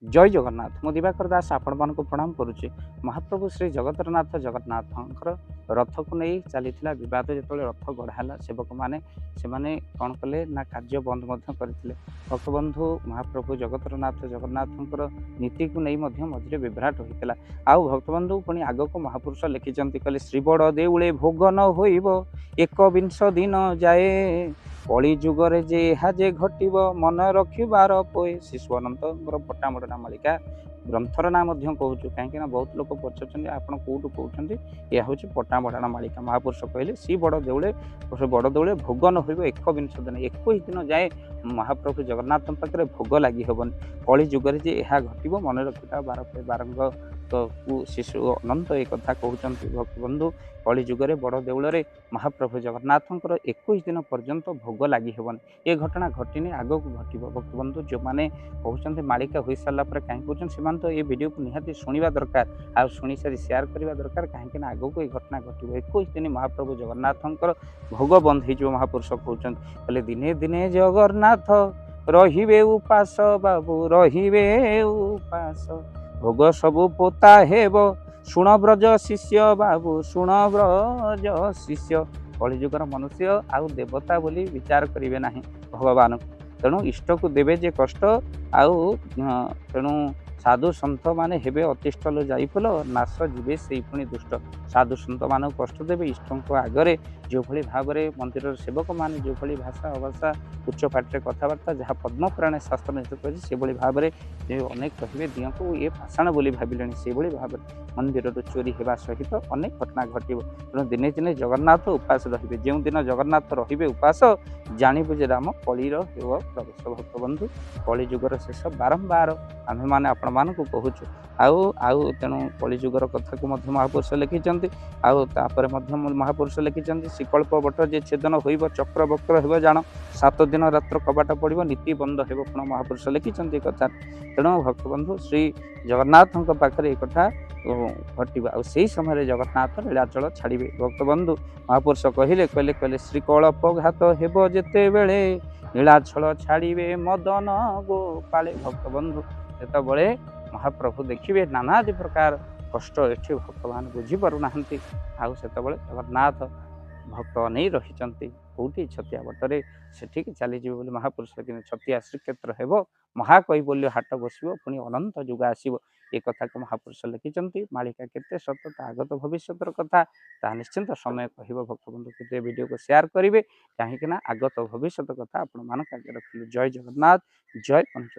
जय जगन्नाथ मु दिवाकर दास आपण मान प्रणाम करुच्ची। महाप्रभु श्री जगतरनाथ जगन्नाथ रथ को नहीं चली बद जो रथ गढ़ाला सेवक मैंने से कौन कले ना कार्य बंद करते भक्तबंधु महाप्रभु जगतरनाथ जगन्नाथ नीति को नहीं मझे विभ्राट होता आउ भक्तबंधु पुणी आग को महापुरुष लिखिं कहले श्री बड़ देउले भोग न होइब एक विंश दिन जाए कली जुगरे जे जे घटव मन रखिबार पोए शिशु अनंत पट्टामोडना मालिका ग्रंथर ना कहूँ कहीं बहुत लोग पचार आप कौटू कहते यह हूँ पट्टामोडना मालिका महापुरुष कहले सी बड़ देउले भोग न हो एक विंश दिन 21 दिन जाए महाप्रभु जगन्नाथ पाखे भोग लगी हेबन कली जुगरे जे घटव मन रखा बारंग शिशु अनंत एक कथा कहते भक्तबंधु कली जुगरे बड़ देउल महाप्रभु जगन्नाथ 21 दिन पर्यंत भोग लगी हेबन ये घटना घटनी आग को घटव भक्तबंधु जो मैंने कहते मालिका हो सारा कहीं कहते से तो ये वीडियो को निहाती शुणा दरकार आ शुणी सारी शेयर करने दरकार कहीं आग को ये घटना घटव 21 दिन महाप्रभु जगन्नाथ भोग बंद हो महापुरुष कहते दिने दिने जगन्नाथ रहिबे उपास बाबू रहिबे उपास भोग सबु पोता हेब शुण ब्रज शिष्य बाबू शुण ब्रज शिष्य कलिजुगर मनुष्य आउ देवता बोली विचार करेंगे ना भगवान तेणु इष्ट को देवे जे कष्ट आउ तेणु साधु सन्थ माने हेबे अतिष्ठल जाइफल नाश जीवे से पुणी दुष्ट साधु सन्थ मान कष्ट देवे इष्ट आगरे जो भली भाव में मंदिर सेवक माने जो भली भाषा अभाषा उच्च पाटे कथबार्ता जहाँ पद्मपुराण शास्त्र निश्चित कर से भाव में अनेक कहे दियों को ये पाषाण बोली भाविले से भाव में मंदिर चोरी होगा सहित अनेक घटना घटव तेणु दिने दिने जगन्नाथ उपास रे जो दिन जगन्नाथ रे उपास जानव जे राम कलिर हो प्रवेश भक्तबंधु कली जुगर शेष बारंबार आम मैंने आपण मान कहूँ आउ तेणु कलिजुगर कथा को महापुरुष लिखिं आउे महापुरुष लिखिं शिकल्प बट जे छेदन हो चक्र बक्र हो जान 7 दिन रात्र कबाट पड़ो नीति बंद हो महापुरुष लिखिं कथा तेणु भक्तबंधु श्री जगन्नाथ पाखे एक कथा घटवा आ समय जगन्नाथ लीलाचल छाड़े भक्तबंधु महापुरुष कहले कहले कहले श्रीकल्प घात हेब जेते बेले लीलाचल छाड़े मदन गोपाले भक्तबंधु जिते महाप्रभु देखिए नानादि प्रकार कष्ट एठी भक्तमान बुझीपारूना आउ से जगन्नाथ भक्त नहीं रही कौटी छतिया बटरे से चलीजे बोली महापुरुष कि छतिया श्रीक्षेत्र हेब महाकैबल्य हाट बस पुणी अनंत जुग आसव ये कथा को महापुरुष लिखिं मालिका केते सत आगत भविष्य कथा ता निश्चिंत समय कह भक्तबंधु के वीडियो को शेयर करेंगे कहीं आगत भविष्य कथा आपण मान आगे रखिलु जय जगन्नाथ जय पंच।